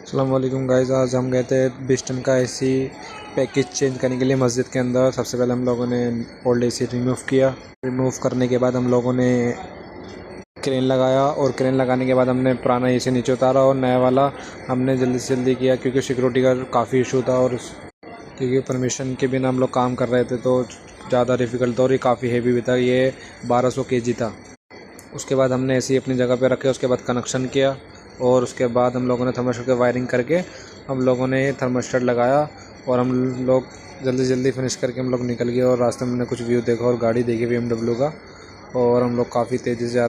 अस्सलाम वालेकुम गाइस। आज हम गए थे बिस्टन का एसी पैकेज चेंज करने के लिए मस्जिद के अंदर। सबसे पहले हम लोगों ने ओल्ड एसी रिमूव किया। रिमूव करने के बाद हम लोगों ने क्रेन लगाया और क्रेन लगाने के बाद हमने पुराना एसी नीचे उतारा और नया वाला हमने जल्दी से जल्दी किया क्योंकि सिक्योरिटी का काफ़ी इशू था और क्योंकि परमिशन के बिना हम लोग काम कर रहे थे तो ज़्यादा डिफ़िकल्ट था और ये काफ़ी हेवी भी था। ये 1200 kg था। उसके बाद हमने एसी अपनी जगह पे रखे, उसके बाद कनेक्शन किया और उसके बाद हम लोगों ने थर्मोस्टेट की वायरिंग करके हम लोगों ने थर्मोस्टेट लगाया और हम लोग जल्दी जल्दी फिनिश करके हम लोग निकल गए। और रास्ते में हमने कुछ व्यू देखा और गाड़ी देखी BMW का, और हम लोग काफ़ी तेज़ी से